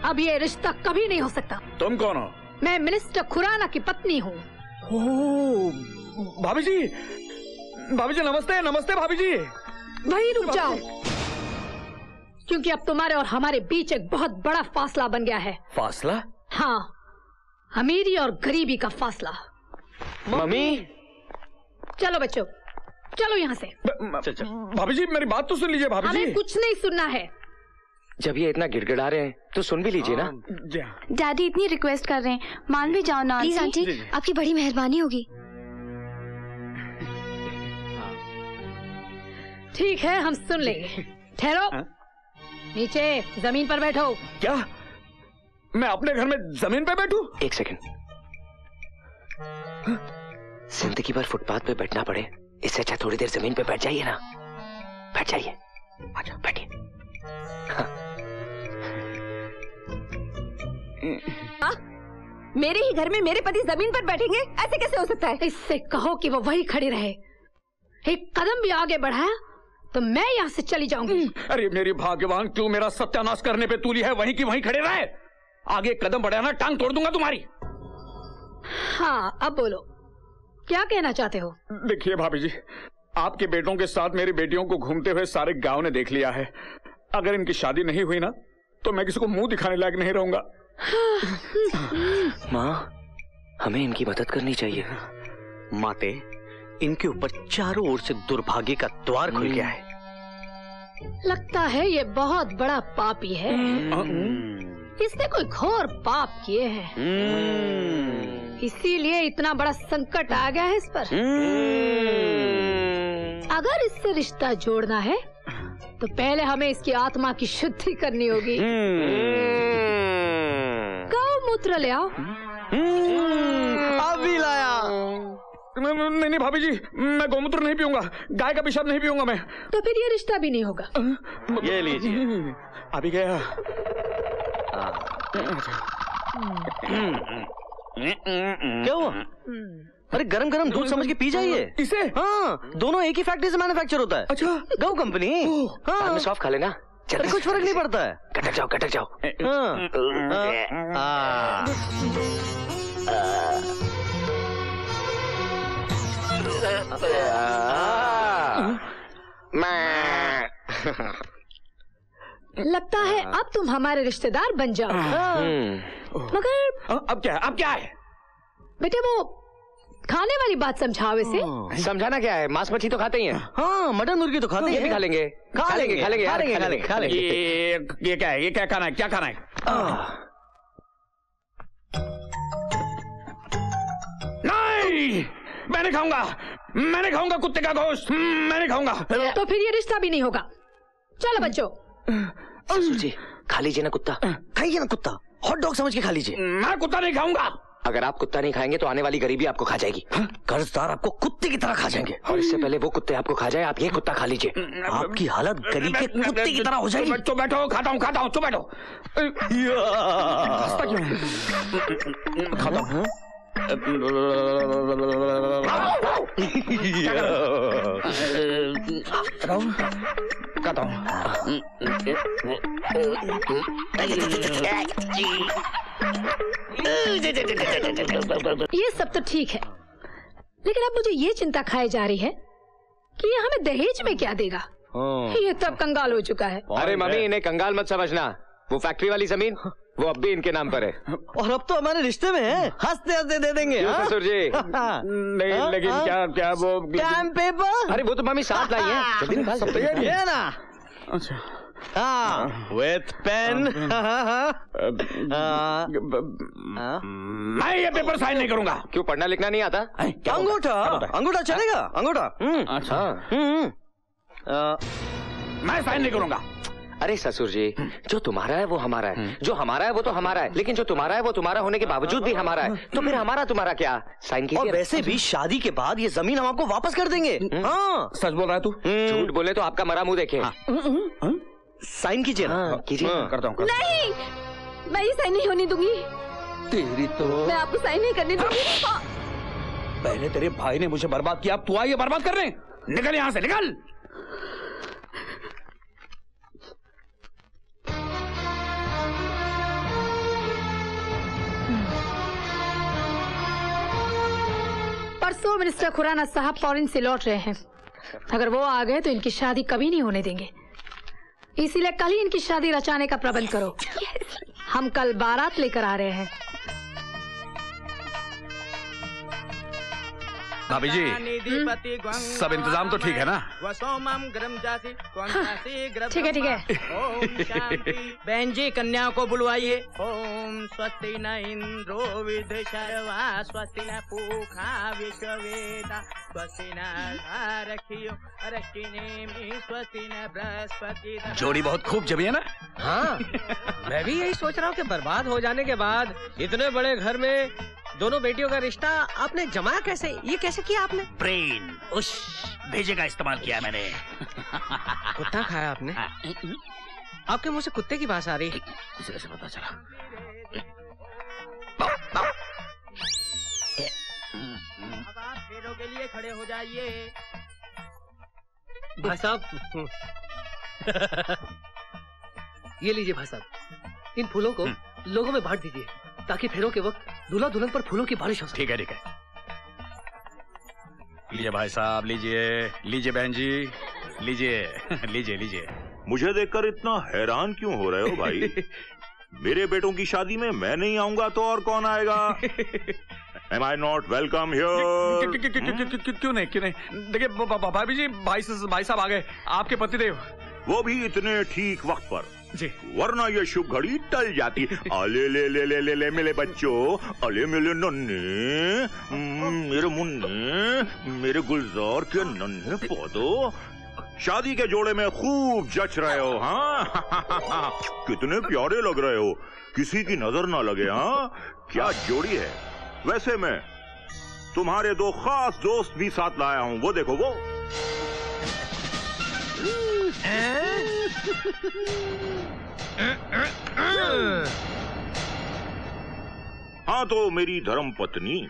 अब ये रिश्ता कभी नहीं हो सकता। तुम कौन हो? मैं मिनिस्टर खुराना की पत्नी हूँ। भाभी जी, भाभी जी नमस्ते। नमस्ते भाभी जी। वहीं रुक जाओ, क्योंकि अब तुम्हारे और हमारे बीच एक बहुत बड़ा फासला बन गया है। फासला? हाँ, अमीरी और गरीबी का फासला। मम्मी, चलो बच्चों, चलो यहाँ से। भाभी जी मेरी बात तो सुन लीजिए। भाभी जी हमें कुछ नहीं सुनना है। जब ये इतना गिड़गिड़ा रहे हैं तो सुन भी लीजिए ना। डैडी इतनी रिक्वेस्ट कर रहे हैं, मान भी जाओ ना। प्लीज आंटी, आपकी बड़ी मेहरबानी होगी। ठीक है, हम सुन लेंगे। ठहरो, नीचे जमीन पर बैठो। क्या मैं अपने घर में जमीन पे बैठूं? एक सेकंड। जिंदगी भर फुटपाथ पे बैठना पड़े, इससे अच्छा थोड़ी देर जमीन पे बैठ जाइए ना। बैठ जाइए, आजा बैठिए। मेरे ही घर में मेरे पति जमीन पर बैठेंगे, ऐसे कैसे हो सकता है? इससे कहो कि वो वही खड़ी रहे। एक कदम भी आगे बढ़ाया तो मैं यहाँ से चली जाऊंगी। अरे मेरी भाग्यवान, क्यों मेरा सत्यानाश करने पे तूली है? वहीं की वहीं खड़े रहे। आगे कदम बढ़ाना, टांग तोड़ दूंगा तुम्हारी। हाँ, अब बोलो, क्या कहना चाहते हो? देखिए भाभी जी, आपके बेटों के साथ मेरी बेटियों को घूमते हुए सारे गांव ने देख लिया है। अगर इनकी शादी नहीं हुई ना तो मैं किसी को मुंह दिखाने लायक नहीं रहूंगा। माँ, हमें इनकी मदद करनी चाहिए। माते, इनके ऊपर चारों ओर से दुर्भाग्य का द्वार खुल गया है। लगता है ये बहुत बड़ा पापी है। इसने कोई घोर पाप किए हैं, इसीलिए इतना बड़ा संकट आ गया है इस पर। अगर इससे रिश्ता जोड़ना है तो पहले हमें इसकी आत्मा की शुद्धि करनी होगी। गौमूत्र ले आओ। अभी लाया। नहीं भाभी जी, मैं गौमूत्र नहीं पीऊंगा, गाय का पेशाब नहीं पीऊंगा मैं। तो फिर ये रिश्ता भी नहीं होगा। ये लीजिए। अभी गया। क्या हुआ? अरे गरम गरम दूध समझ के पी जाइए इसे। हाँ, दोनों एक ही फैक्ट्री से मैन्युफैक्चर होता है। अच्छा, गौ कंपनी। हाँ, सॉफ्ट खा लेना। अरे कुछ फर्क नहीं पड़ता है। कटक जाओ, कटक जाओ। लगता है अब तुम हमारे रिश्तेदार बन जाओ। मगर अब क्या है? अब क्या है? बेटे वो खाने वाली बात समझाओ इसे। समझाना क्या है? मांस मछली तो खाते ही हैं। हाँ, मटन मुर्गी तो खाते हैं। ये भी खा लेंगे। खा लेंगे ये क्या है? ये क्या खाना है? क्या खाना है? नहीं, मैं नहीं खाऊंगा। मैं नहीं खाऊंगा कुत्ते का गोश्त। मैं नहीं खाऊंगा। तो फिर ये रिश्ता भी नहीं होगा। चलो बच्चों। ससुर जी, खा लीजिए ना कुत्ता। खाइए ना कुत्ता, हॉट डॉग समझ के खा लीजिए। मैं कुत्ता नहीं खाऊंगा। अगर आप कुत्ता नहीं खाएंगे तो आने वाली गरीबी आपको खा जाएगी। कर्जदार आपको कुत्ते की तरह खा जाएंगे। और इससे पहले वो कुत्ते आपको खा जाए, आप ये कुत्ता खा लीजिए। आपकी हालत गली के कुत्ते की तरह हो जाएगी। चुप बैठो, खाता हूँ। चुप बैठो। खाता हूँ। ये सब तो ठीक है, लेकिन अब मुझे ये चिंता खाई जा रही है कि ये हमें दहेज में क्या देगा। ये तब कंगाल हो चुका है। अरे मम्मी, इन्हें कंगाल मत समझना। वो फैक्ट्री वाली जमीन वो अब भी इनके नाम पर है। और अब तो हमारे रिश्ते में है, हंसते हंसते दे देंगे। ससुर जी। नहीं, लेकिन क्या वो स्टैम्प पेपर? अरे वो तो मम्मी साथ लाई है, जल्दी निकाल सकते हैं। ये ना। अच्छा, हाँ, विथ पेन। मैं ये पेपर साइन नहीं करूंगा। क्यों, पढ़ना लिखना नहीं आता? अंगूठा चलेगा, अंगूठा। अच्छा, मैं साइन नहीं करूंगा। अरे ससुर जी, जो तुम्हारा है वो हमारा है, जो हमारा है वो तो हमारा है, लेकिन जो तुम्हारा है वो तुम्हारा होने के बावजूद भी हमारा है, तो फिर हमारा तुम्हारा क्या? साइन कीजिए। और वैसे भी शादी के बाद ये जमीन हम आपको वापस कर देंगे। हाँ, सच बोल रहा है तू? झूठ बोले तो आपका मरा मुंह देखे। साइन कीजिए ना। कीजिए। करता हूँ। नहीं, मैं ये साइन नहीं होने दूंगी। तेरी तो मैं आपको साइन नहीं करने दूंगी। पहले तेरे भाई ने मुझे बर्बाद किया, अब तू आई है बर्बाद करने। निकल यहाँ से, निकल। वो मिनिस्टर खुराना साहब फॉरेन से लौट रहे हैं। अगर वो आ गए तो इनकी शादी कभी नहीं होने देंगे, इसीलिए कल ही इनकी शादी रचाने का प्रबंध करो। हम कल बारात लेकर आ रहे हैं। भाभी जी, सब इंतजाम तो ठीक है ना? ठीक है ठीक है। बहन जी कन्या को बुलवाइए। ओम स्वस्ति न इंद्रो विध शर्वा स्वस्ति न पूखा विश्ववेदा स्वस्ति न रखियो अरष्टिनेमि स्वस्ति न बृहस्पति। जोड़ी बहुत खूब जमी है ना? हाँ, मैं भी यही सोच रहा हूँ कि बर्बाद हो जाने के बाद इतने बड़े घर में दोनों बेटियों का रिश्ता आपने जमाया कैसे? ये कैसे किया आपने? ब्रेन, उस भेजे का इस्तेमाल किया मैंने। कुत्ता खाया आपने? आपके मुंह से कुत्ते की बात आ रही है। इसे कैसे पता चला? अब आप फेरों के लिए खड़े हो जाइए। भाई साहब ये लीजिए भाई साहब, इन फूलों को लोगों में बांट दीजिए ताकि फेरों के वक्त दूल्हा दुल्हन पर फूलों की बारिश हो सके। ठीक है ठीक है। लीजिए भाई साहब, लीजिए लीजिए बहन जी, लीजिए लीजिए लीजिए। मुझे देखकर इतना हैरान क्यों हो रहे हो भाई? मेरे बेटों की शादी में मैं नहीं आऊंगा तो और कौन आएगा? Am I not welcome here? क्यों नहीं क्यों नहीं? देखिए भाभी जी, भाई साहब आ गए, आपके पतिदेव। वो भी इतने ठीक वक्त पर जी, वरना ये शुभ घड़ी टल जाती। अले ले ले ले ले ले मेरे बच्चों, अले मेरे नन्हे, मेरे मुन्ने, मेरे गुलजार के नन्हे पौधों, शादी के जोड़े में खूब जच रहे हो। हाँ कितने प्यारे लग रहे हो, किसी की नजर ना लगे। हाँ क्या जोड़ी है। वैसे मैं तुम्हारे दो खास दोस्त भी साथ लाया हूँ, वो देखो वो। हाँ तो मेरी धर्म पत्नी,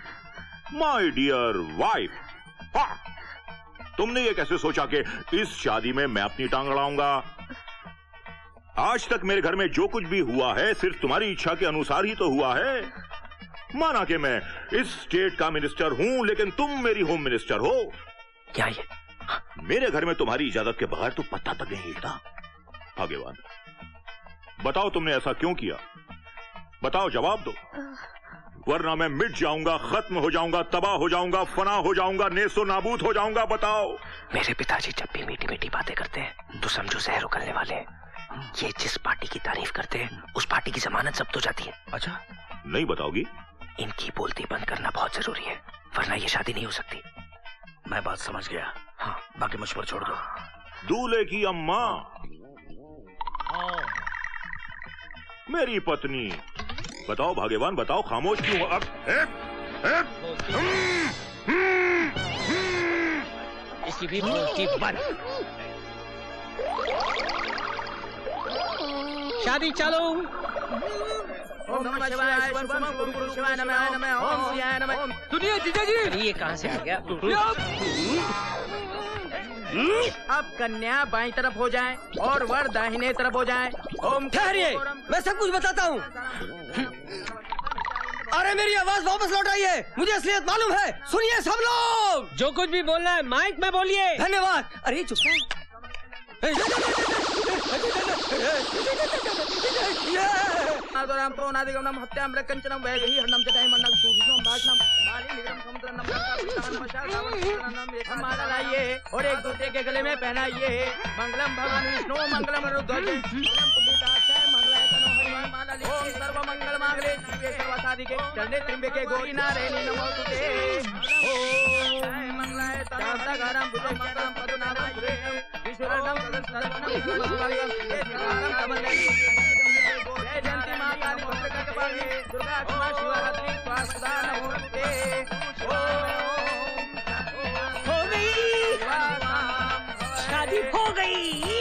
माय डियर वाइफ। हाँ, तुमने ये कैसे सोचा कि इस शादी में मैं अपनी टांग अड़ाऊंगा? आज तक मेरे घर में जो कुछ भी हुआ है सिर्फ तुम्हारी इच्छा के अनुसार ही तो हुआ है। माना कि मैं इस स्टेट का मिनिस्टर हूं, लेकिन तुम मेरी होम मिनिस्टर हो। क्या ये? मेरे घर में तुम्हारी इजाजत के बगैर तो पत्ता तक नहीं हिलता। भाग्यवान, बताओ तुमने ऐसा क्यों किया? बताओ, जवाब दो, वरना मैं मिट जाऊंगा, खत्म हो जाऊंगा, तबाह हो जाऊंगा, फना हो जाऊंगा, नेस्तो नाबूद हो जाऊंगा। बताओ। मेरे पिताजी जब भी मीठी मीठी बातें करते हैं तो समझो जहर उगलने वाले हैं। ये जिस पार्टी की तारीफ करते हैं उस पार्टी की जमानत जब्त हो जाती है। अच्छा, नहीं बताओगी? इनकी बोलती बंद करना बहुत जरूरी है, वरना ये शादी नहीं हो सकती। मैं बात समझ गया। हाँ, बाकी मुझ पर छोड़ दो। दूल्हे की अम्मा, मेरी पत्नी, बताओ भाग्यवान, बताओ, खामोश क्यों? अब इसकी भी बोलती बंद। शादी चालू। ओम नमः शिवाय, गुरु शिवाय नमः, नमः ओम शिवाय नमः। सुनिए जीजा जी, ये कहाँ से आ गया? अब कन्या बाईं तरफ हो जाए और वर दाहिने तरफ हो जाए। ओम ठहरिए, मैं सब कुछ बताता हूँ। अरे मेरी आवाज वापस लौट आई है, मुझे असलियत मालूम है। सुनिए सब लोग, जो कुछ भी बोलना है माइक में बोलिए। धन्यवाद। अरे चुप माला लाइए और एक दूसरे के गले में पहनाइए। मंगलम भगवान विष्णु, मंगलम रुद्रज, मंगलम पुण्डिताक्षय, मंगलाय तनो हनुमान। माला लिखिए। ओम सर्व मंगल मांगल्ये शिवे सर्वसाधिके शरण्ये त्र्यंबके गौरी नारायणी नमोस्तुते। ओम मंगलाय तनो हनुमान भुजंगम पदनाभं सुरेशं विश्वरण्यं सदस्यं सर्वं कमले। जय जयंती मां काली भद्रकाली दुर्गा क्षमा शिवरात्रि स्वास्थ्य नमोस्तुते। हो गई, शादी हो गई।